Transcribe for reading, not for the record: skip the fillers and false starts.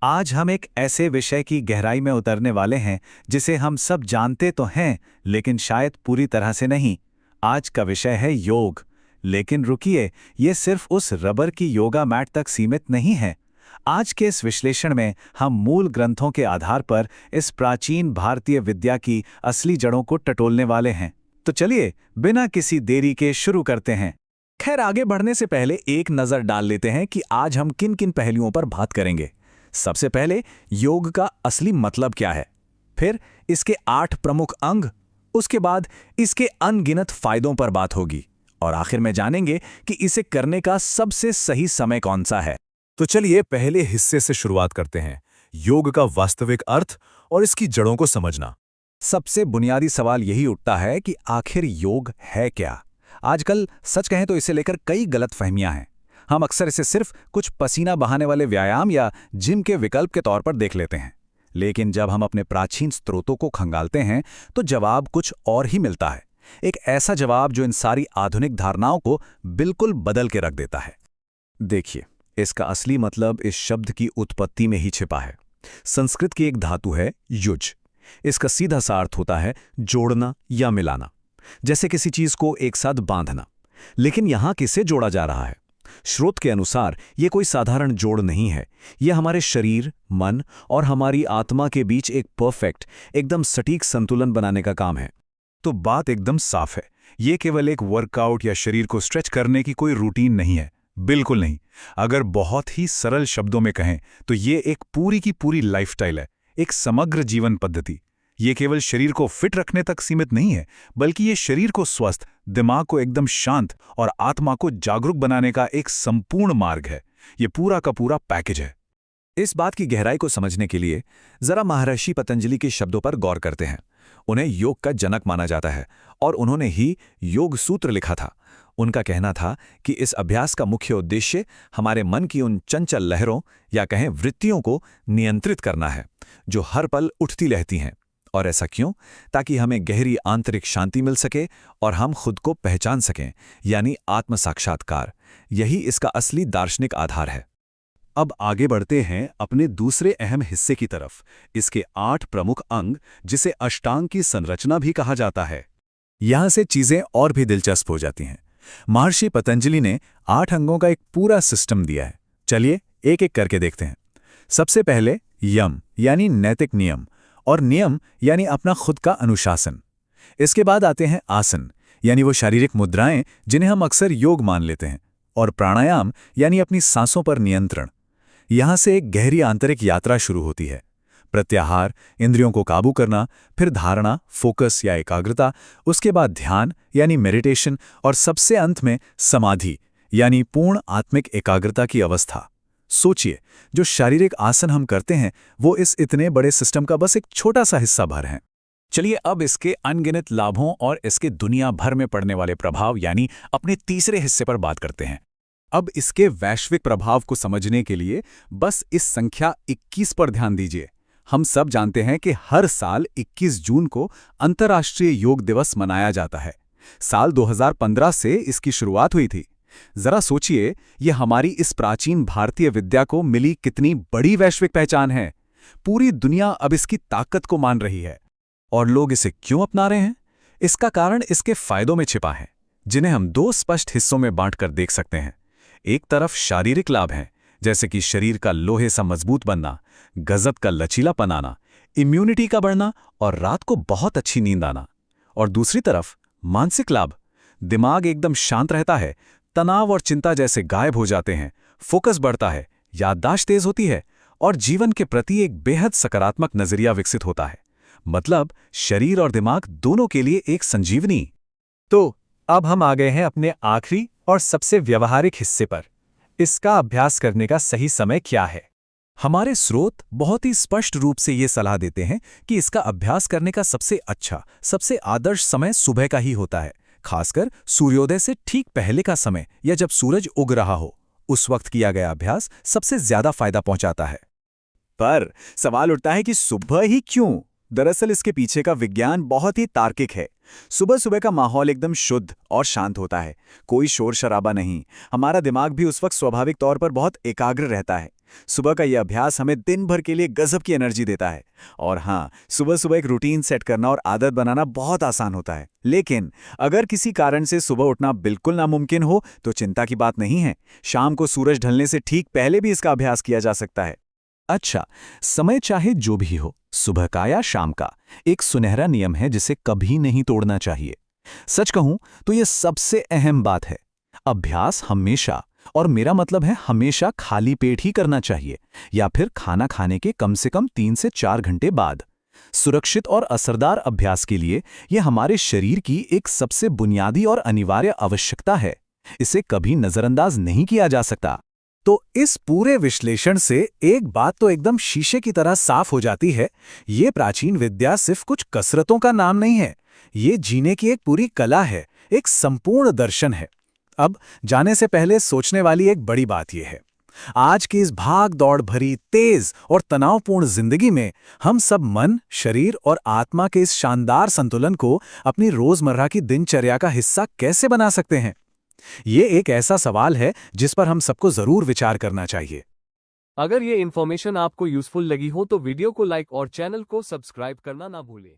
आज हम एक ऐसे विषय की गहराई में उतरने वाले हैं जिसे हम सब जानते तो हैं, लेकिन शायद पूरी तरह से नहीं। आज का विषय है योग। लेकिन रुकिए, ये सिर्फ उस रबर की योगा मैट तक सीमित नहीं है। आज के इस विश्लेषण में हम मूल ग्रंथों के आधार पर इस प्राचीन भारतीय विद्या की असली जड़ों को टटोलने वाले हैं। तो चलिए, बिना किसी देरी के शुरू करते हैं। खैर, आगे बढ़ने से पहले एक नज़र डाल लेते हैं कि आज हम किन किन पहलुओं पर बात करेंगे। सबसे पहले योग का असली मतलब क्या है, फिर इसके 8 प्रमुख अंग, उसके बाद इसके अनगिनत फायदों पर बात होगी और आखिर में जानेंगे कि इसे करने का सबसे सही समय कौन सा है। तो चलिए पहले हिस्से से शुरुआत करते हैं, योग का वास्तविक अर्थ और इसकी जड़ों को समझना। सबसे बुनियादी सवाल यही उठता है कि आखिर योग है क्या। आजकल सच कहें तो इसे लेकर कई गलतफहमियां हैं। हम अक्सर इसे सिर्फ कुछ पसीना बहाने वाले व्यायाम या जिम के विकल्प के तौर पर देख लेते हैं, लेकिन जब हम अपने प्राचीन स्रोतों को खंगालते हैं तो जवाब कुछ और ही मिलता है। एक ऐसा जवाब जो इन सारी आधुनिक धारणाओं को बिल्कुल बदल के रख देता है। देखिए, इसका असली मतलब इस शब्द की उत्पत्ति में ही छिपा है। संस्कृत की एक धातु है युज। इसका सीधा सा अर्थ होता है जोड़ना या मिलाना, जैसे किसी चीज को एक साथ बांधना। लेकिन यहां किसे जोड़ा जा रहा है? स्रोत के अनुसार यह कोई साधारण जोड़ नहीं है। यह हमारे शरीर, मन और हमारी आत्मा के बीच एक परफेक्ट, एकदम सटीक संतुलन बनाने का काम है। तो बात एकदम साफ है, ये केवल एक वर्कआउट या शरीर को स्ट्रेच करने की कोई रूटीन नहीं है। बिल्कुल नहीं। अगर बहुत ही सरल शब्दों में कहें तो ये एक पूरी की पूरी लाइफस्टाइल है, एक समग्र जीवन पद्धति। ये केवल शरीर को फिट रखने तक सीमित नहीं है, बल्कि ये शरीर को स्वस्थ, दिमाग को एकदम शांत और आत्मा को जागरूक बनाने का एक संपूर्ण मार्ग है। ये पूरा का पूरा पैकेज है। इस बात की गहराई को समझने के लिए जरा महर्षि पतंजलि के शब्दों पर गौर करते हैं। उन्हें योग का जनक माना जाता है और उन्होंने ही योग सूत्र लिखा था। उनका कहना था कि इस अभ्यास का मुख्य उद्देश्य हमारे मन की उन चंचल लहरों या कहें वृत्तियों को नियंत्रित करना है जो हर पल उठती रहती हैं। और ऐसा क्यों? ताकि हमें गहरी आंतरिक शांति मिल सके और हम खुद को पहचान सकें, यानी आत्म साक्षात्कार। यही इसका असली दार्शनिक आधार है। अब आगे बढ़ते हैं अपने दूसरे अहम हिस्से की तरफ, इसके 8 प्रमुख अंग, जिसे अष्टांग की संरचना भी कहा जाता है। यहां से चीजें और भी दिलचस्प हो जाती हैं। महर्षि पतंजलि ने 8 अंगों का एक पूरा सिस्टम दिया है। चलिए एक एक करके देखते हैं। सबसे पहले यम यानी नैतिक नियम, और नियम यानी अपना खुद का अनुशासन। इसके बाद आते हैं आसन, यानी वो शारीरिक मुद्राएं जिन्हें हम अक्सर योग मान लेते हैं, और प्राणायाम यानी अपनी सांसों पर नियंत्रण। यहां से एक गहरी आंतरिक यात्रा शुरू होती है। प्रत्याहार, इंद्रियों को काबू करना, फिर धारणा, फोकस या एकाग्रता, उसके बाद ध्यान यानी मेडिटेशन, और सबसे अंत में समाधि यानी पूर्ण आत्मिक एकाग्रता की अवस्था। सोचिए, जो शारीरिक आसन हम करते हैं वो इस इतने बड़े सिस्टम का बस एक छोटा सा हिस्सा भर है। चलिए अब इसके अनगिनत लाभों और इसके दुनिया भर में पड़ने वाले प्रभाव यानी अपने तीसरे हिस्से पर बात करते हैं। अब इसके वैश्विक प्रभाव को समझने के लिए बस इस संख्या 21 पर ध्यान दीजिए। हम सब जानते हैं कि हर साल 21 जून को अंतर्राष्ट्रीय योग दिवस मनाया जाता है। साल 2015 से इसकी शुरुआत हुई थी। जरा सोचिए, यह हमारी इस प्राचीन भारतीय विद्या को मिली कितनी बड़ी वैश्विक पहचान है। पूरी दुनिया अब इसकी ताकत को मान रही है। और लोग इसे क्यों अपना रहे हैं? इसका कारण इसके फायदों में छिपा है, जिन्हें हम 2 स्पष्ट हिस्सों में बांटकर देख सकते हैं। एक तरफ शारीरिक लाभ हैं, जैसे कि शरीर का लोहे सा मजबूत बनना, गजब का लचीलापन आना, इम्यूनिटी का बढ़ना और रात को बहुत अच्छी नींद आना। और दूसरी तरफ मानसिक लाभ, दिमाग एकदम शांत रहता है, तनाव और चिंता जैसे गायब हो जाते हैं, फोकस बढ़ता है, याददाश्त तेज होती है और जीवन के प्रति एक बेहद सकारात्मक नजरिया विकसित होता है। मतलब शरीर और दिमाग दोनों के लिए एक संजीवनी। तो अब हम आ गए हैं अपने आखिरी और सबसे व्यवहारिक हिस्से पर। इसका अभ्यास करने का सही समय क्या है? हमारे स्रोत बहुत ही स्पष्ट रूप से ये सलाह देते हैं कि इसका अभ्यास करने का सबसे अच्छा, सबसे आदर्श समय सुबह का ही होता है। खासकर सूर्योदय से ठीक पहले का समय या जब सूरज उग रहा हो, उस वक्त किया गया अभ्यास सबसे ज्यादा फायदा पहुंचाता है। पर सवाल उठता है कि सुबह ही क्यों? दरअसल इसके पीछे का विज्ञान बहुत ही तार्किक है। सुबह सुबह का माहौल एकदम शुद्ध और शांत होता है, कोई शोर शराबा नहीं। हमारा दिमाग भी उस वक्त स्वाभाविक तौर पर बहुत एकाग्र रहता है। सुबह का यह अभ्यास हमें दिन भर के लिए गजब की एनर्जी देता है। और हाँ, सुबह सुबह एक रूटीन सेट करना और आदत बनाना बहुत आसान होता है। लेकिन अगर किसी कारण से सुबह उठना बिल्कुल नामुमकिन हो तो चिंता की बात नहीं है। शाम को सूरज ढलने से ठीक पहले भी इसका अभ्यास किया जा सकता है। अच्छा, समय चाहे जो भी हो, सुबह का या शाम का, एक सुनहरा नियम है जिसे कभी नहीं तोड़ना चाहिए। सच कहूं तो यह सबसे अहम बात है। अभ्यास हमेशा, और मेरा मतलब है हमेशा, खाली पेट ही करना चाहिए या फिर खाना खाने के कम से कम 3 से 4 घंटे बाद। सुरक्षित और असरदार अभ्यास के लिए यह हमारे शरीर की एक सबसे बुनियादी और अनिवार्य आवश्यकता है। इसे कभी नजरअंदाज नहीं किया जा सकता। तो इस पूरे विश्लेषण से एक बात तो एकदम शीशे की तरह साफ हो जाती है, ये प्राचीन विद्या सिर्फ कुछ कसरतों का नाम नहीं है, ये जीने की एक पूरी कला है, एक संपूर्ण दर्शन है। अब जाने से पहले सोचने वाली एक बड़ी बात यह है, आज की इस भाग दौड़ भरी, तेज और तनावपूर्ण जिंदगी में हम सब मन, शरीर और आत्मा के इस शानदार संतुलन को अपनी रोजमर्रा की दिनचर्या का हिस्सा कैसे बना सकते हैं? ये एक ऐसा सवाल है जिस पर हम सबको जरूर विचार करना चाहिए। अगर ये इन्फॉर्मेशन आपको यूजफुल लगी हो तो वीडियो को लाइक और चैनल को सब्सक्राइब करना ना भूलें।